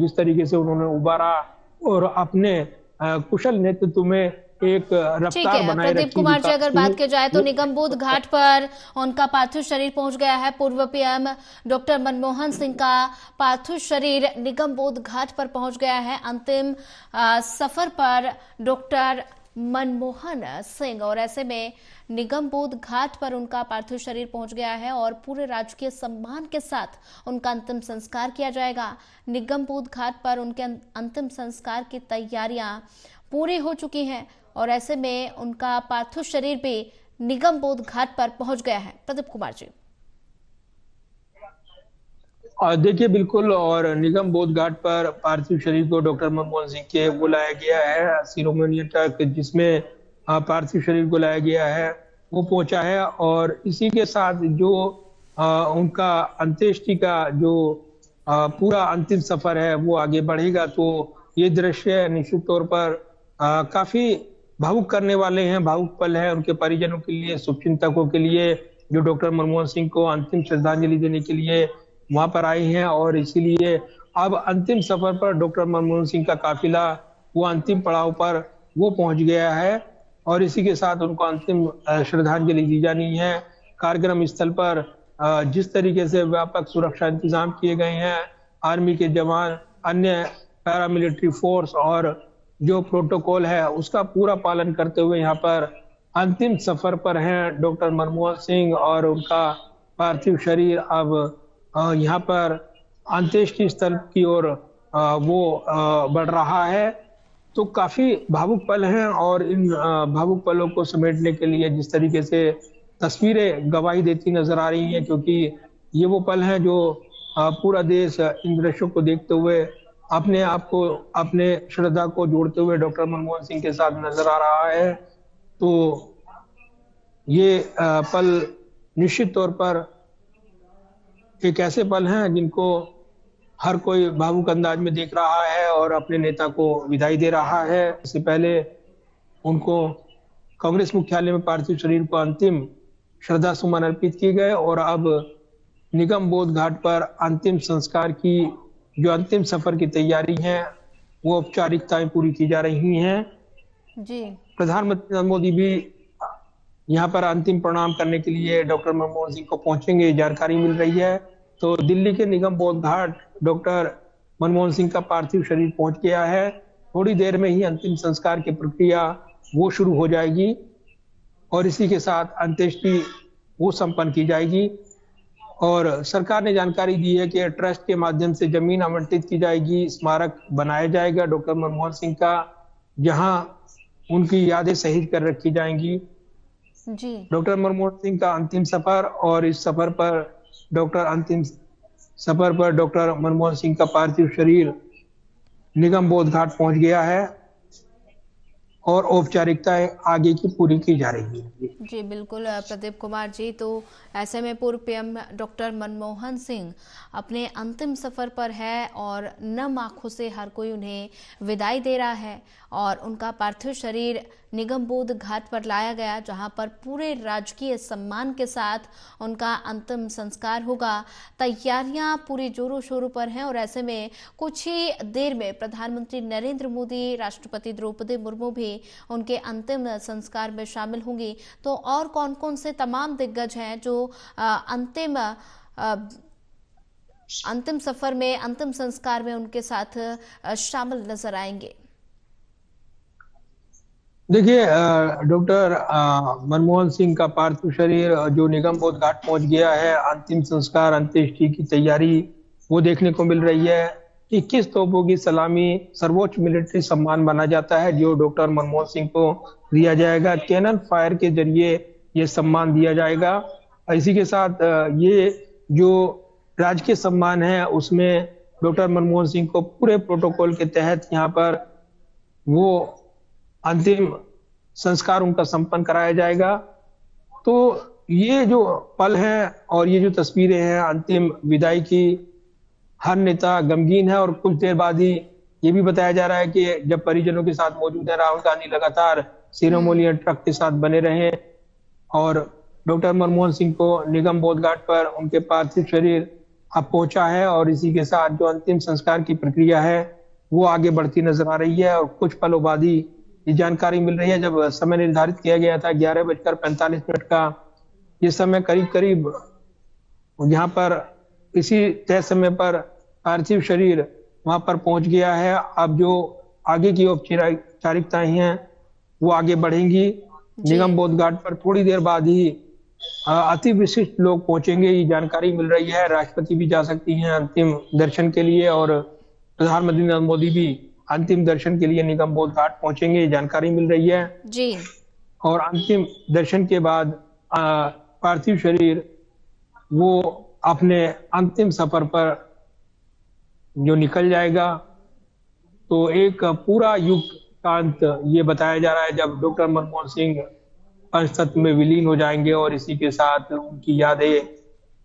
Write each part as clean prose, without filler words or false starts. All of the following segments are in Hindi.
जिस तरीके से उन्होंने उबारा और अपने कुशल नेतृत्व में एक ठीक रफ्तार है बनाए प्रदीप रखी कुमार जी, विकास अगर की। बात की जाए तो निगमबोध घाट पर उनका पार्थिव शरीर पहुंच गया है। पूर्व पीएम डॉक्टर मनमोहन सिंह का पार्थिव शरीर निगमबोध घाट पर पहुंच गया है। अंतिम सफर पर डॉक्टर मनमोहन सिंह, और ऐसे में निगमबोध घाट पर उनका पार्थिव शरीर पहुंच गया है और पूरे राजकीय सम्मान के साथ उनका अंतिम संस्कार किया जाएगा। निगमबोध घाट पर उनके अंतिम संस्कार की तैयारियां पूरी हो चुकी हैं और ऐसे में उनका पार्थिव शरीर भी निगमबोध घाट पर पहुंच गया है। प्रदीप कुमार जी। देखिए बिल्कुल, और निगम बोध घाट पर पार्थिव शरीर को डॉक्टर मनमोहन सिंह के बुलाया गया है। शिरोमणि ट्रक जिसमें पार्थिव शरीर को लाया गया है वो पहुंचा है, और इसी के साथ जो उनका अंत्येष्टि का जो पूरा अंतिम सफर है वो आगे बढ़ेगा। तो ये दृश्य निश्चित तौर पर काफी भावुक करने वाले हैं, भावुक पल है उनके परिजनों के लिए, शुभचिंतकों के लिए, जो डॉक्टर मनमोहन सिंह को अंतिम श्रद्धांजलि देने के लिए वहां पर आई हैं। और इसीलिए अब अंतिम सफर पर डॉक्टर मनमोहन सिंह का काफिला वो अंतिम पड़ाव पर वो पहुंच गया है, और इसी के साथ उनको अंतिम श्रद्धांजलि दी जानी है। कार्यक्रम स्थल पर जिस तरीके से व्यापक सुरक्षा इंतजाम किए गए हैं, आर्मी के जवान, अन्य पैरामिलिट्री फोर्स और जो प्रोटोकॉल है उसका पूरा पालन करते हुए यहाँ पर अंतिम सफर पर हैं डॉक्टर मनमोहन सिंह, और उनका पार्थिव शरीर अब यहाँ पर अंत्येष्टि स्थल की ओर वो बढ़ रहा है। तो काफी भावुक पल हैं, और इन भावुक पलों को समेटने के लिए जिस तरीके से तस्वीरें गवाही देती नजर आ रही हैं, क्योंकि ये वो पल हैं जो पूरा देश इन दृश्यों को देखते हुए अपने आप को, अपने श्रद्धा को जोड़ते हुए डॉक्टर मनमोहन सिंह के साथ नजर आ रहा है। तो ये पल निश्चित तौर पर एक ऐसे पल हैं जिनको हर कोई भावुक अंदाज में देख रहा है और अपने नेता को विदाई दे रहा है। इससे पहले उनको कांग्रेस मुख्यालय में पार्थिव शरीर को अंतिम श्रद्धा सुमन अर्पित किए गए, और अब निगम बोध घाट पर अंतिम संस्कार की जो अंतिम सफर की तैयारी है वो औपचारिकताएं पूरी की जा रही हैं। जी। प्रधानमंत्री नरेंद्र मोदी भी यहाँ पर अंतिम प्रणाम करने के लिए डॉक्टर मनमोहन सिंह को पहुंचेंगे, जानकारी मिल रही है। तो दिल्ली के निगम बोध घाट डॉक्टर मनमोहन सिंह का पार्थिव शरीर पहुंच गया है। थोड़ी देर में ही अंतिम संस्कार की प्रक्रिया वो शुरू हो जाएगी, और इसी के साथ अंत्येष्टि वो संपन्न की जाएगी। और सरकार ने जानकारी दी है कि ट्रस्ट के माध्यम से जमीन आवंटित की जाएगी, स्मारक बनाया जाएगा डॉक्टर मनमोहन सिंह का, जहां उनकी यादें सहेज कर रखी जाएंगी। जी। डॉक्टर मनमोहन सिंह का अंतिम सफर, और इस सफर पर डॉक्टर मनमोहन सिंह का पार्थिव शरीर निगम बोध घाट पहुंच गया है, और औपचारिकताएं आगे की पूरी की जा रही है। जी बिल्कुल प्रदीप कुमार जी। तो ऐसे में पूर्व पीएम डॉक्टर मनमोहन सिंह अपने अंतिम सफर पर है और नम आंखों से हर कोई उन्हें विदाई दे रहा है, और उनका पार्थिव शरीर निगमबोध घाट पर लाया गया, जहां पर पूरे राजकीय सम्मान के साथ उनका अंतिम संस्कार होगा। तैयारियां पूरी जोरों शोरों पर हैं, और ऐसे में कुछ ही देर में प्रधानमंत्री नरेंद्र मोदी, राष्ट्रपति द्रौपदी मुर्मू भी उनके अंतिम संस्कार में शामिल होंगी। तो और कौन कौन से तमाम दिग्गज हैं जो अंतिम सफर में, अंतिम संस्कार में उनके साथ शामिल नजर आएंगे? देखिए, डॉक्टर मनमोहन सिंह का पार्थिव शरीर जो निगम बोध घाट पहुंच गया है, अंतिम संस्कार, अंत्येष्टि की तैयारी वो देखने को मिल रही है। 21 तोपों की सलामी सर्वोच्च मिलिट्री सम्मान माना जाता है जो डॉक्टर मनमोहन सिंह को दिया जाएगा। कैनन फायर के जरिए ये सम्मान दिया जाएगा। इसी के साथ ये जो राजकीय सम्मान है उसमें डॉक्टर मनमोहन सिंह को पूरे प्रोटोकॉल के तहत यहाँ पर वो अंतिम संस्कार उनका संपन्न कराया जाएगा। तो ये जो पल है और ये जो तस्वीरें हैं अंतिम विदाई की, हर नेता गमगीन है। और कुछ देर बाद ही ये भी बताया जा रहा है कि जब परिजनों के साथ मौजूद है राहुल गांधी लगातार शिरोमणि ट्रक के साथ बने रहे, और डॉक्टर मनमोहन सिंह को निगम बोध घाट पर उनके पार्थिव शरीर अब पहुंचा है और इसी के साथ जो अंतिम संस्कार की प्रक्रिया है वो आगे बढ़ती नजर आ रही है। और कुछ पलों बाद ही ये जानकारी मिल रही है, जब समय निर्धारित किया गया था 11:45 का, ये समय करीब करीब यहाँ पर इसी तय समय पर पार्थिव शरीर वहां पर पहुंच गया है। अब जो आगे की औपचारिकताएं हैं वो आगे बढ़ेंगी। निगम बोध घाट पर थोड़ी देर बाद ही अति विशिष्ट लोग पहुंचेंगे, ये जानकारी मिल रही है। राष्ट्रपति भी जा सकती हैं अंतिम दर्शन के लिए और प्रधानमंत्री नरेंद्र मोदी भी अंतिम दर्शन के लिए निगम बोध घाट पहुंचेंगे, ये जानकारी मिल रही है जी। और अंतिम दर्शन के बाद पार्थिव शरीर वो अपने अंतिम सफर पर जो निकल जाएगा। तो एक पूरा युग का अंत ये बताया जा रहा है जब डॉक्टर मनमोहन सिंह पंचतत्व में विलीन हो जाएंगे और इसी के साथ उनकी यादें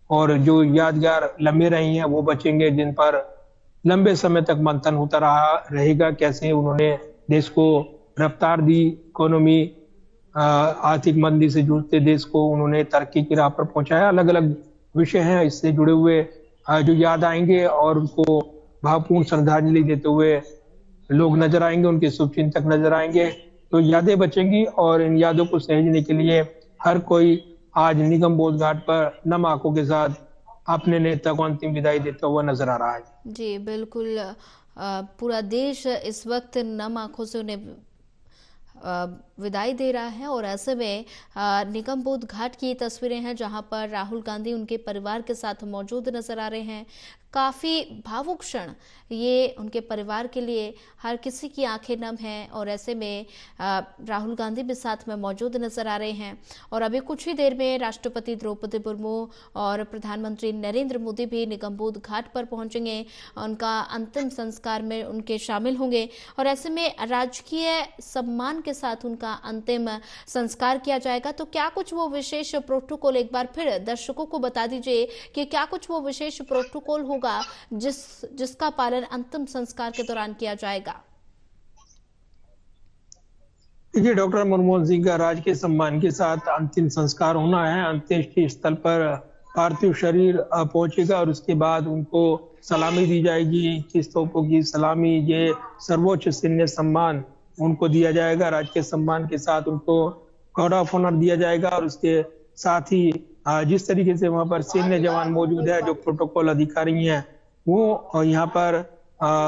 और जो यादगार लम्हे रही हैं वो बचेंगे, जिन पर लंबे समय तक मंथन होता रहेगा। कैसे उन्होंने देश को रफ्तार दी, इकोनॉमी आर्थिक मंदी से जूझते देश को उन्होंने तरक्की की राह पर पहुंचाया। अलग अलग विषय हैं इससे जुड़े हुए जो याद आएंगे और उनको भावपूर्ण श्रद्धांजलि देते हुए लोग नजर आएंगे, उनके शुभचिंतक नजर आएंगे। तो यादें बचेंगी और इन यादों को सहेजने के लिए हर कोई आज निगम बोध घाट पर नम आंखों के साथ अपने नेता को अंतिम विदाई देता हुआ नजर आ रहा है। जी बिल्कुल, पूरा देश इस वक्त नम आंखों से उन्हें विदाई दे रहा है और ऐसे में निगम बोध घाट की तस्वीरें हैं जहां पर राहुल गांधी उनके परिवार के साथ मौजूद नजर आ रहे हैं। काफी भावुक क्षण ये उनके परिवार के लिए, हर किसी की आंखें नम हैं और ऐसे में राहुल गांधी भी साथ में मौजूद नजर आ रहे हैं। और अभी कुछ ही देर में राष्ट्रपति द्रौपदी मुर्मू और प्रधानमंत्री नरेंद्र मोदी भी निगम बोध घाट पर पहुंचेंगे, उनका अंतिम संस्कार में उनके शामिल होंगे और ऐसे में राजकीय सम्मान के साथ उनका अंतिम संस्कार किया जाएगा। तो क्या कुछ वो विशेष प्रोटोकॉल, एक बार फिर दर्शकों को बता दीजिए कि क्या कुछ वो विशेष प्रोटोकॉल होगा जिसका पालन अंतिम संस्कार के दौरान किया जाएगा? देखिए, डॉक्टर मनमोहन सिंह का राजकीय सम्मान के साथ अंतिम संस्कार होना है। अंत्येष्टि स्थल पर पार्थिव शरीर पहुंचेगा और उसके बाद उनको सलामी दी जाएगी। 21 तोपों की सलामी, ये सर्वोच्च सैन्य सम्मान उनको दिया जाएगा। राजकीय सम्मान के साथ उनको गार्ड ऑफ ऑनर दिया जाएगा और उसके साथ ही जिस तरीके से वहां पर सैन्य जवान मौजूद है, जो प्रोटोकॉल अधिकारी हैं, वो यहाँ पर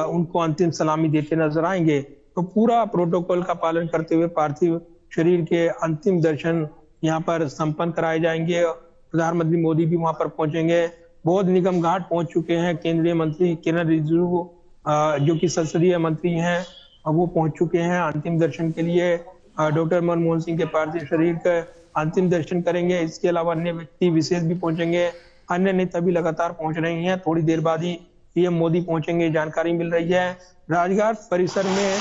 उनको अंतिम सलामी देते नजर आएंगे। तो पूरा प्रोटोकॉल का पालन करते हुए पार्थिव शरीर के अंतिम दर्शन यहाँ पर संपन्न कराए जाएंगे। प्रधानमंत्री मोदी भी वहां पर पहुंचेंगे। बौद्ध निगम घाट पहुंच चुके हैं केंद्रीय मंत्री किरण रिजिजू, जो कि संसदीय मंत्री हैं, वो पहुंच चुके हैं अंतिम दर्शन के लिए। डॉक्टर मनमोहन सिंह के पार्थिव शरीर का अंतिम दर्शन करेंगे। इसके अलावा अन्य व्यक्ति विशेष भी पहुंचेंगे, अन्य नेता भी लगातार पहुंच रहे हैं। थोड़ी देर बाद ही पीएम मोदी पहुंचेंगे, जानकारी मिल रही है। राजघाट परिसर में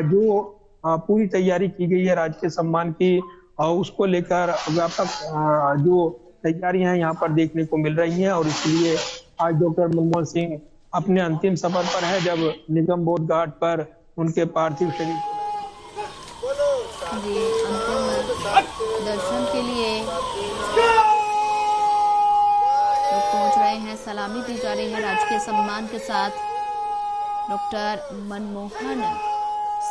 जो पूरी तैयारी की गई है राजकीय सम्मान की, उसको लेकर व्यापक जो तैयारियां यहाँ पर देखने को मिल रही हैं और इसलिए आज डॉक्टर मनमोहन सिंह अपने अंतिम सफर पर है, जब निगम बोध घाट पर उनके पार्थिव शरीर जी अंतिम दर्शन के लिए लोग पहुंच रहे हैं। सलामी दी जा रही है राजकीय सम्मान के साथ। डॉक्टर मनमोहन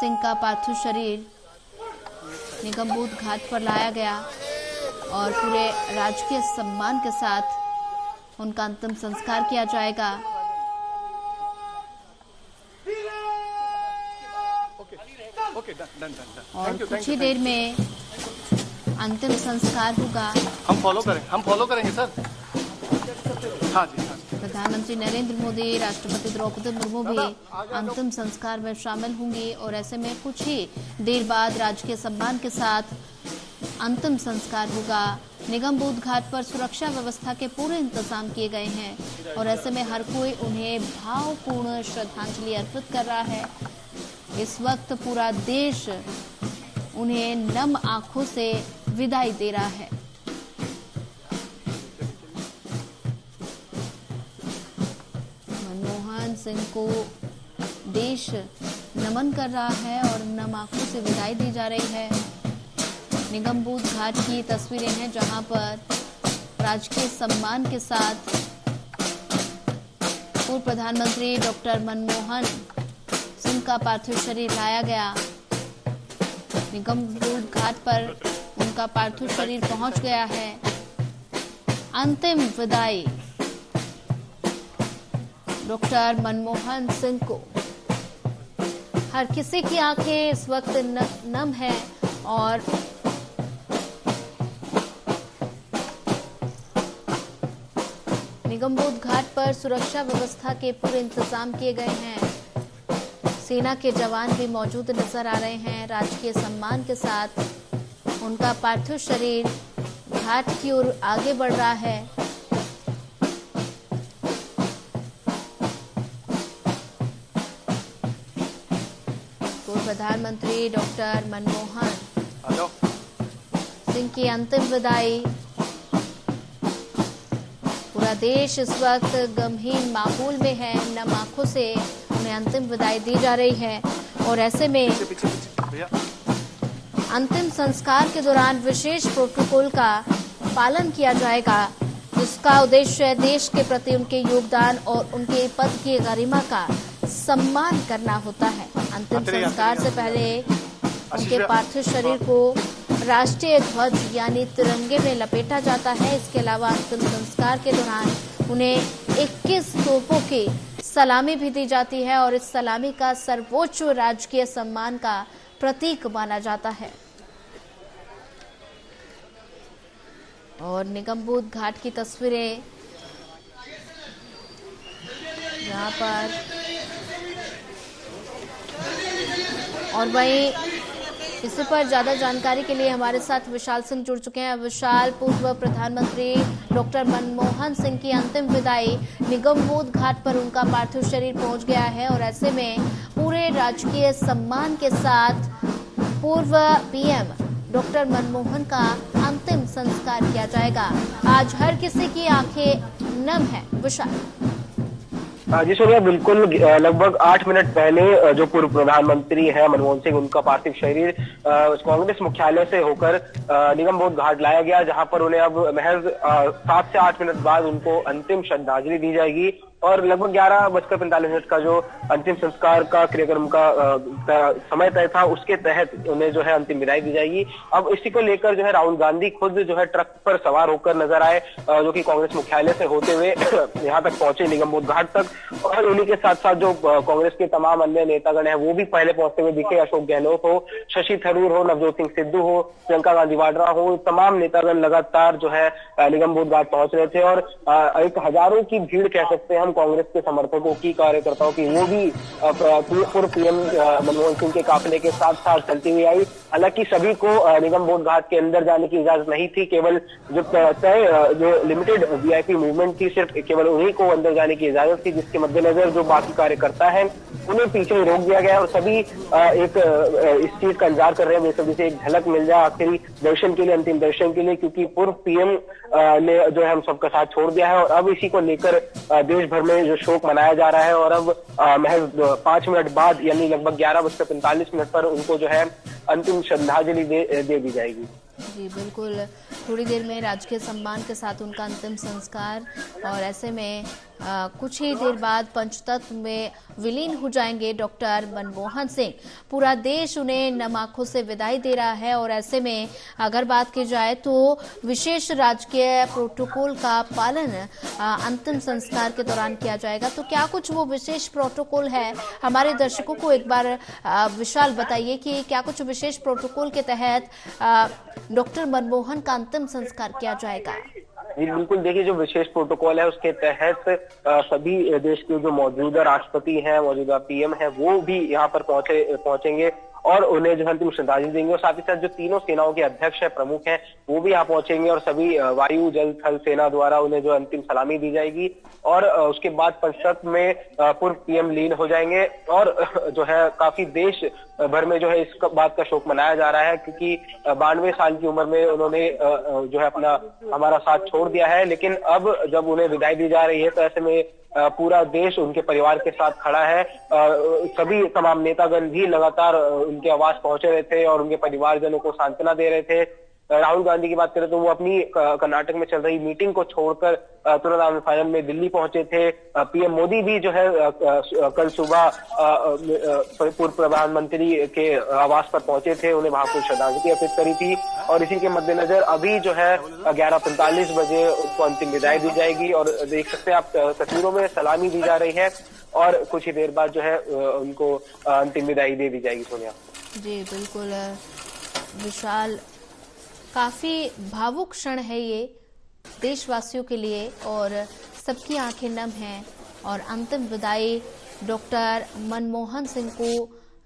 सिंह का पार्थिव शरीर निगम बोध घाट पर लाया गया और पूरे राजकीय सम्मान के साथ उनका अंतिम संस्कार किया जाएगा। और कुछ ही देर में अंतिम संस्कार होगा। हम फॉलो करेंगे सर। हाँ जी, हाँ जी। प्रधानमंत्री नरेंद्र मोदी, राष्ट्रपति द्रौपदी मुर्मू भी अंतिम संस्कार में शामिल होंगी और ऐसे में कुछ ही देर बाद राजकीय सम्मान के साथ अंतिम संस्कार होगा। निगम बोध घाट पर सुरक्षा व्यवस्था के पूरे इंतजाम किए गए हैं और ऐसे में हर कोई उन्हें भावपूर्ण श्रद्धांजलि अर्पित कर रहा है। इस वक्त पूरा देश उन्हें नम आंखों से विदाई दे रहा है। मनमोहन सिंह को देश नमन कर रहा है और नम आंखों से विदाई दी जा रही है। निगम बोध घाट की तस्वीरें हैं जहां पर राजकीय सम्मान के साथ पूर्व प्रधानमंत्री डॉक्टर मनमोहन सिंह का पार्थिव शरीर लाया गया। निगम बोध घाट पर उनका पार्थिव शरीर पहुंच गया है। अंतिम विदाई डॉक्टर मनमोहन सिंह को। हर किसी की आंखें इस वक्त नम है और निगमबोध घाट पर सुरक्षा व्यवस्था के पूरे इंतजाम किए गए हैं। सेना के जवान भी मौजूद नजर आ रहे हैं। राजकीय सम्मान के साथ उनका पार्थिव शरीर घाट की ओर आगे बढ़ रहा है। पूर्व प्रधानमंत्री डॉक्टर मनमोहन सिंह की अंतिम विदाई। पूरा देश इस वक्त गमहीन माहौल में है। नम आंखों से उन्हें अंतिम विदाई दी जा रही है और ऐसे में अंतिम संस्कार के दौरान विशेष प्रोटोकॉल का पालन किया जाएगा, जिसका उद्देश्य देश के प्रति उनके योगदान और उनके पद की गरिमा का सम्मान करना होता है। अंतिम संस्कार से पहले उनके पार्थिव शरीर को राष्ट्रीय ध्वज यानी तिरंगे में लपेटा जाता है। इसके अलावा अंतिम संस्कार के दौरान उन्हें 21 तोपों की सलामी भी दी जाती है और इस सलामी का सर्वोच्च राजकीय सम्मान का प्रतीक माना जाता है। और निगमबोध घाट की तस्वीरें यहाँ पर, और वहीं इसी पर ज्यादा जानकारी के लिए हमारे साथ विशाल सिंह जुड़ चुके हैं। विशाल, पूर्व प्रधानमंत्री डॉक्टर मनमोहन सिंह की अंतिम विदाई, निगमबोध घाट पर उनका पार्थिव शरीर पहुंच गया है और ऐसे में पूरे राजकीय सम्मान के साथ पूर्व पीएम डॉक्टर मनमोहन का अंतिम संस्कार किया जाएगा। आज हर किसी की आंखें नम है। विशाल जी सोनिया, बिल्कुल लगभग 8 मिनट पहले जो पूर्व प्रधानमंत्री है मनमोहन सिंह, उनका पार्थिव शरीर कांग्रेस मुख्यालय से होकर निगमबोध घाट लाया गया, जहां पर उन्हें अब महज 7 से 8 मिनट बाद उनको अंतिम श्रद्धांजलि दी जाएगी और लगभग 11:45 का जो अंतिम संस्कार का क्रियाक्रम का समय तय था, उसके तहत उन्हें जो है अंतिम विदाई दी जाएगी। अब इसी को लेकर जो है राहुल गांधी खुद जो है ट्रक पर सवार होकर नजर आए, जो कि कांग्रेस मुख्यालय से होते हुए यहाँ तक पहुंचे, निगमबोध घाट तक। और उन्हीं के साथ साथ जो कांग्रेस के तमाम अन्य नेतागण है वो भी पहले पहुंचते हुए दिखे। अशोक गहलोत हो, शशि थरूर हो, नवजोत सिंह सिद्धू हो, प्रियंका गांधी वाड्रा हो, तमाम नेतागण लगातार जो है निगमबोध घाट पहुंच रहे थे और एक हजारों की भीड़ कह सकते हैं हम कांग्रेस के समर्थकों की, कार्यकर्ताओं की, वो भी पूर्व पीएम मनमोहन सिंह के काफिले के साथ साथ चलती हुई आई। हालांकि सभी को निगमबोध घाट के अंदर जाने की इजाजत नहीं थी। केवल जो तय जो लिमिटेड वीआईपी मूवमेंट थी, सिर्फ केवल उन्हीं को अंदर जाने की इजाजत थी, जिसके मद्देनजर जो बाकी कार्यकर्ता हैं उन्हें पीछे रोक दिया गया और सभी एक इस चीज का इंतजार कर रहे हैं बेसब्री से एक झलक मिल जाए आखिरी दर्शन के लिए, अंतिम दर्शन के लिए, क्योंकि पूर्व पीएम ने जो है हम सबका साथ छोड़ दिया है और अब इसी को लेकर देश भर में जो शोक मनाया जा रहा है। और अब महज 5 मिनट बाद यानी लगभग 11:45 पर उनको जो है अंतिम श्रद्धांजलि दे दी जाएगी। जी बिल्कुल, थोड़ी देर में राजकीय सम्मान के साथ उनका अंतिम संस्कार और ऐसे में कुछ ही देर बाद पंचतत्व में विलीन हो जाएंगे डॉक्टर मनमोहन सिंह। पूरा देश उन्हें नम आंखों से विदाई दे रहा है और ऐसे में अगर बात की जाए तो विशेष राजकीय प्रोटोकॉल का पालन अंतिम संस्कार के दौरान किया जाएगा। तो क्या कुछ वो विशेष प्रोटोकॉल है, हमारे दर्शकों को एक बार विशाल बताइए कि क्या कुछ विशेष प्रोटोकॉल के तहत डॉक्टर मनमोहन का अंतिम संस्कार किया जाएगा? जी बिल्कुल, देखिए जो विशेष प्रोटोकॉल है उसके तहत सभी देश के जो मौजूदा राष्ट्रपति हैं, मौजूदा पीएम है, वो भी यहाँ पर पहुंचेंगे और उन्हें जो अंतिम श्रद्धांजलि देंगे। और साथ ही साथ जो तीनों सेनाओं के अध्यक्ष है, प्रमुख हैं, वो भी यहाँ पहुंचेंगे और सभी वायु जल थल सेना द्वारा उन्हें जो अंतिम सलामी दी जाएगी। और उसके बाद पंचतत्व में पूर्व पीएम लीन हो जाएंगे और जो है काफी देश भर में जो है इस बात का शोक मनाया जा रहा है, क्योंकि 92 साल की उम्र में उन्होंने जो है अपना हमारा साथ छोड़ दिया है। लेकिन अब जब उन्हें विदाई दी जा रही है तो ऐसे में पूरा देश उनके परिवार के साथ खड़ा है। सभी तमाम नेतागण भी लगातार उनके आवास पहुंचे रहे थे और उनके परिवारजनों को सांत्वना दे रहे थे। राहुल गांधी की बात करें तो वो अपनी कर्नाटक में चल रही मीटिंग को छोड़कर तुरंत आमने फाइनल में दिल्ली पहुंचे थे। पीएम मोदी भी जो है कल सुबह पूर्व प्रधानमंत्री के आवास पर पहुंचे थे, उन्हें भावपूर्ण श्रद्धांजलि अर्पित करी थी। और इसी के मद्देनजर अभी जो है 11:45 बजे उनको अंतिम विदाई दी जाएगी और देख सकते हैं आप तस्वीरों में सलामी दी जा रही है और कुछ ही देर बाद जो है उनको अंतिम विदाई दे दी जाएगी। सोनिया जी बिल्कुल विशाल, काफी भावुक क्षण है ये देशवासियों के लिए और सबकी आंखें नम हैं और अंतिम विदाई डॉक्टर मनमोहन सिंह को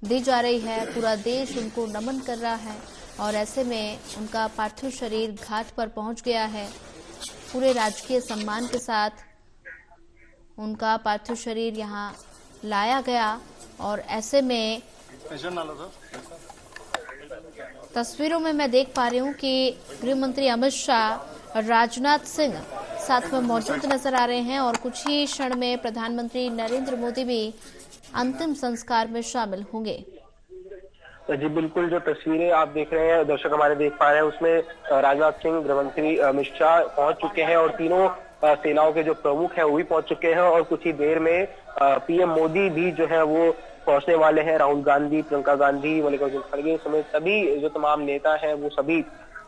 दी जा रही है। पूरा देश उनको नमन कर रहा है और ऐसे में उनका पार्थिव शरीर घाट पर पहुंच गया है। पूरे राजकीय सम्मान के साथ उनका पार्थिव शरीर यहां लाया गया और ऐसे में तस्वीरों में मैं देख पा रही हूं कि गृह मंत्री अमित शाह, राजनाथ सिंह साथ में मौजूद नजर आ रहे हैं और कुछ ही क्षण में प्रधानमंत्री नरेंद्र मोदी भी अंतिम संस्कार में शामिल होंगे। जी बिल्कुल, जो तस्वीरें आप देख रहे हैं, दर्शक हमारे देख पा रहे हैं, उसमें राजनाथ सिंह, गृह मंत्री अमित शाह पहुंच चुके हैं और तीनों सेनाओं के जो प्रमुख हैं वो भी पहुंच चुके हैं और कुछ ही देर में पीएम मोदी भी जो है वो पहुंचने वाले हैं। राहुल गांधी, प्रियंका गांधी, मल्लिकार्जुन खड़गे समेत सभी जो तमाम नेता हैं वो सभी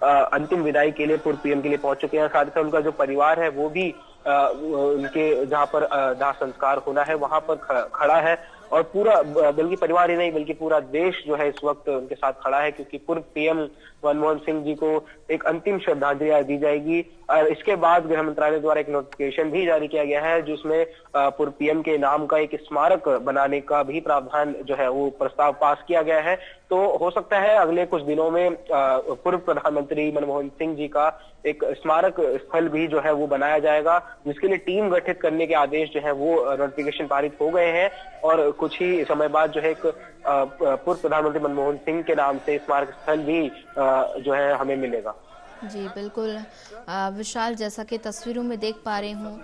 अंतिम विदाई के लिए पूर्व पीएम के लिए पहुंच चुके हैं। साथ ही साथ उनका जो परिवार है वो भी उनके जहां पर दाह संस्कार होना है वहां पर खड़ा है और पूरा, बल्कि परिवार ही नहीं बल्कि पूरा देश जो है इस वक्त उनके साथ खड़ा है, क्योंकि पूर्व पीएम मनमोहन सिंह जी को एक अंतिम श्रद्धांजलि दी जाएगी। और इसके बाद गृह मंत्रालय द्वारा एक नोटिफिकेशन भी जारी किया गया है जिसमें पूर्व पीएम के नाम का एक स्मारक बनाने का भी प्रावधान जो है वो प्रस्ताव पास किया गया है। तो हो सकता है अगले कुछ दिनों में पूर्व प्रधानमंत्री मनमोहन सिंह जी का एक स्मारक स्थल भी जो है वो बनाया जाएगा, जिसके लिए टीम गठित करने के आदेश जो है वो नोटिफिकेशन पारित हो गए हैं और कुछ ही समय बाद जो है एक पूर्व प्रधानमंत्री मनमोहन सिंह के नाम से स्मारक स्थल भी जो है हमें मिलेगा। जी बिल्कुल विशाल, जैसा कि तस्वीरों में देख पा रही हूँ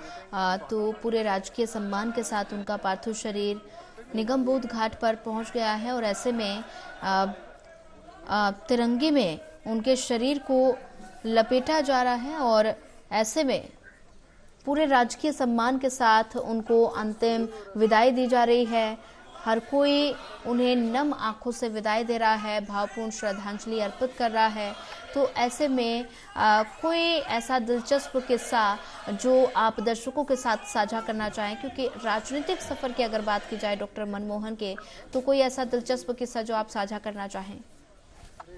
तो पूरे राजकीय सम्मान के साथ उनका पार्थिव शरीर निगम बोध घाट पर पहुंच गया है और ऐसे में तिरंगे में उनके शरीर को लपेटा जा रहा है और ऐसे में पूरे राजकीय सम्मान के साथ उनको अंतिम विदाई दी जा रही है। हर कोई उन्हें नम आंखों से विदाई दे रहा है, भावपूर्ण श्रद्धांजलि अर्पित कर रहा है। तो ऐसे में कोई ऐसा दिलचस्प किस्सा जो आप दर्शकों के साथ साझा करना चाहें, क्योंकि राजनीतिक सफर की अगर बात की जाए डॉक्टर मनमोहन के, तो कोई ऐसा दिलचस्प किस्सा जो आप साझा करना चाहें?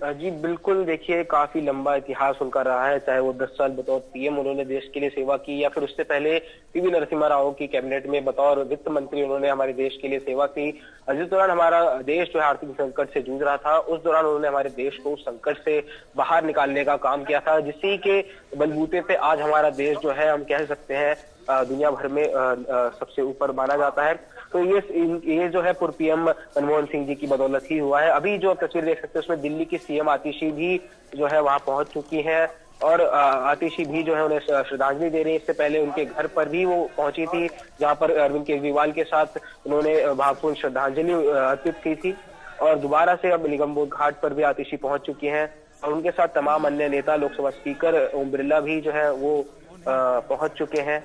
जी बिल्कुल, देखिए काफी लंबा इतिहास उनका रहा है, चाहे वो 10 साल बतौर पीएम उन्होंने देश के लिए सेवा की या फिर उससे पहले पीवी नरसिम्हा राव की कैबिनेट में बतौर वित्त मंत्री उन्होंने हमारे देश के लिए सेवा की। जिस दौरान हमारा देश जो है आर्थिक संकट से जूझ रहा था, उस दौरान उन्होंने हमारे देश को उस संकट से बाहर निकालने का काम किया था, जिसी के बलबूते पे आज हमारा देश जो है हम कह सकते हैं दुनिया भर में सबसे ऊपर माना जाता है। तो ये जो है पूर्व पीएम मनमोहन सिंह जी की बदौलत ही हुआ है। अभी जो तस्वीर देख सकते हैं उसमें दिल्ली की सीएम आतिशी भी जो है वहां पहुंच चुकी है और आतिशी भी जो है उन्हें श्रद्धांजलि दे रही है। इससे पहले उनके घर पर भी वो पहुंची थी, जहां पर अरविंद केजरीवाल के साथ उन्होंने भावपूर्ण श्रद्धांजलि अर्पित की थी और दोबारा से अब निगम बोध घाट पर भी आतिशी पहुंच चुकी है और उनके साथ तमाम अन्य नेता, लोकसभा स्पीकर ओम बिरला भी जो है वो पहुंच चुके हैं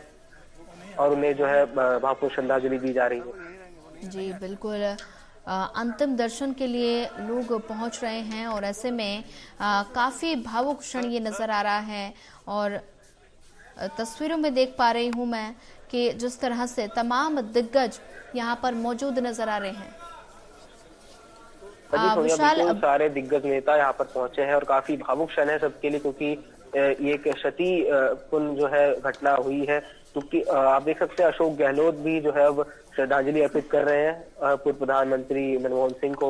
और उन्हें जो है भावपूर्ण श्रद्धांजलि दी जा रही है। जी बिल्कुल, अंतिम दर्शन के लिए लोग पहुंच रहे हैं और ऐसे में काफी भावुक क्षण ये नजर आ रहा है और तस्वीरों में देख पा रही हूं मैं कि जिस तरह से तमाम दिग्गज यहां पर मौजूद नजर आ रहे हैं। विशाल, सारे दिग्गज नेता यहाँ पर पहुंचे हैं और काफी भावुक क्षण है सबके लिए, क्योंकि ये एक क्षतिपूर्ण जो है घटना हुई है। क्योंकि आप देख सकते हैं अशोक गहलोत भी जो है अब श्रद्धांजलि अर्पित कर रहे हैं पूर्व प्रधानमंत्री मनमोहन सिंह को।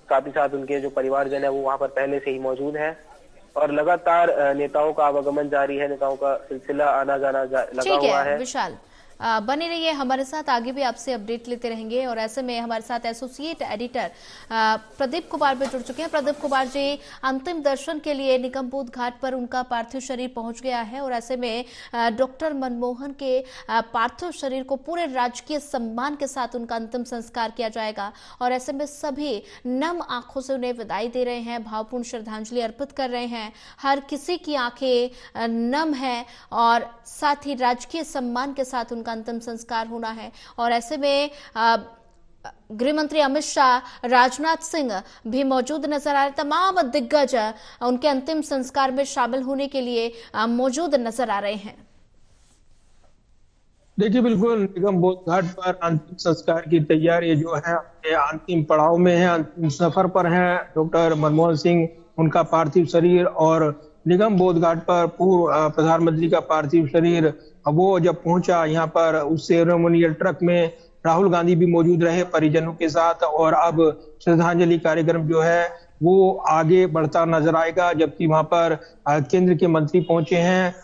साथ ही साथ उनके जो परिवारजन है वो वहां पर पहले से ही मौजूद है और लगातार नेताओं का आवागमन जारी है, नेताओं का सिलसिला आना जाना लगा हुआ है। विशाल, बने रहिए हमारे साथ, आगे भी आपसे अपडेट लेते रहेंगे। और ऐसे में हमारे साथ एसोसिएट एडिटर प्रदीप कुमार भी जुड़ चुके हैं। प्रदीप कुमार जी, अंतिम दर्शन के लिए निगमबोध घाट पर उनका पार्थिव शरीर पहुंच गया है और ऐसे में डॉक्टर मनमोहन के पार्थिव शरीर को पूरे राजकीय सम्मान के साथ उनका अंतिम संस्कार किया जाएगा। और ऐसे में सभी नम आंखों से उन्हें विदाई दे रहे हैं, भावपूर्ण श्रद्धांजलि अर्पित कर रहे हैं। हर किसी की आंखें नम है और साथ ही राजकीय सम्मान के साथ उनका अंतिम संस्कार होना है। और ऐसे में गृह मंत्री अमित शाह, राजनाथ सिंह भी मौजूद नजर आ रहे। तमाम दिग्गज उनके अंतिम संस्कार में शामिल होने के लिए मौजूद नजर आ रहे हैं। देखिए, बिल्कुल निगमबोध घाट पर अंतिम संस्कार की तैयारी जो है अंतिम पड़ाव में है, अंतिम सफर पर है। डॉक्टर मनमोहन सिंह, उनका पार्थिव शरीर और निगमबोध घाट पर पूर्व प्रधानमंत्री का पार्थिव शरीर वो जब पहुंचा यहाँ पर, उस सेरेमोनियल ट्रक में राहुल गांधी भी मौजूद रहे परिजनों के साथ। और अब श्रद्धांजलि कार्यक्रम जो है वो आगे बढ़ता नजर आएगा, जबकि वहां पर केंद्र के मंत्री पहुंचे हैं।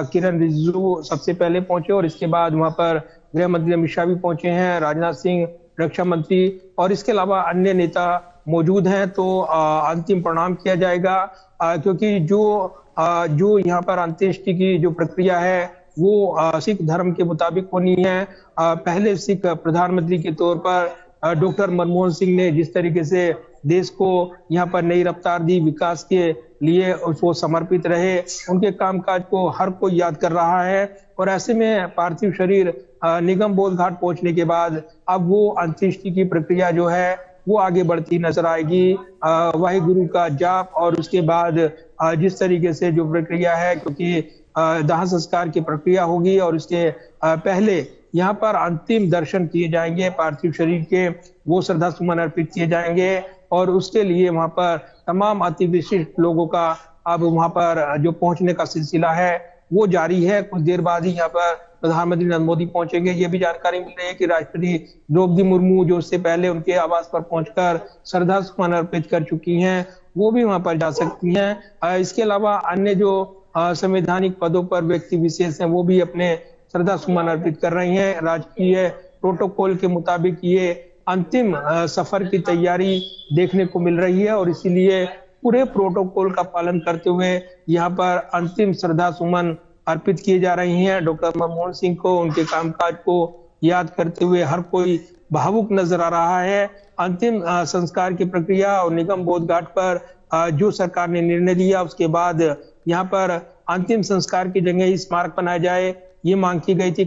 किरण रिजिजू सबसे पहले पहुंचे और इसके बाद वहां पर गृह मंत्री अमित शाह भी पहुंचे हैं, राजनाथ सिंह, रक्षा मंत्री और इसके अलावा अन्य नेता मौजूद हैं। तो अंतिम प्रणाम किया जाएगा, क्योंकि जो यहाँ पर अंत्येष्टि की जो प्रक्रिया है वो सिख धर्म के मुताबिक होनी है। पहले सिख प्रधानमंत्री के तौर पर डॉक्टर मनमोहन सिंह ने जिस तरीके से देश को यहाँ पर नई रफ्तार दी, विकास के लिए वो समर्पित रहे, उनके कामकाज को हर कोई याद कर रहा है। और ऐसे में पार्थिव शरीर निगमबोध घाट पहुंचने के बाद अब वो अंत्येष्टि की प्रक्रिया जो है वो आगे बढ़ती नजर आएगी। वाहिगुरु का जाप और उसके बाद जिस तरीके से जो प्रक्रिया है, क्योंकि दाह संस्कार की प्रक्रिया होगी और उसके पहले यहाँ पर अंतिम दर्शन किए जाएंगे पार्थिव शरीर के, वो श्रद्धा सुमन अर्पित किए जाएंगे। और उसके लिए वहां पर तमाम अति विशिष्ट लोगों का अब वहां पर जो पहुंचने का सिलसिला है वो जारी है। कुछ देर बाद ही यहाँ पर प्रधानमंत्री नरेंद्र मोदी पहुंचेंगे। ये भी जानकारी मिल रही है कि राष्ट्रपति द्रौपदी मुर्मू जो उससे पहले उनके आवास पर पहुंचकर श्रद्धा सुमन अर्पित कर चुकी हैं, वो भी वहां पर जा सकती हैं। इसके अलावा अन्य जो संवैधानिक पदों पर व्यक्ति विशेष हैं वो भी अपने श्रद्धा सुमन अर्पित कर रही हैं। राजकीय प्रोटोकॉल के मुताबिक ये अंतिम सफर की तैयारी देखने को मिल रही है और इसीलिए पूरे प्रोटोकॉल का पालन करते हुए यहाँ पर अंतिम श्रद्धा सुमन अर्पित किए जा रही हैं। डॉक्टर मनमोहन सिंह को, उनके कामकाज को याद करते हुए हर कोई भावुक नजर आ रहा है। अंतिम संस्कार की प्रक्रिया और निगमबोध घाट पर जो सरकार ने निर्णय लिया, उसके बाद यहाँ पर अंतिम संस्कार की जगह ही स्मारक बनाया जाए, ये मांग की गई थी।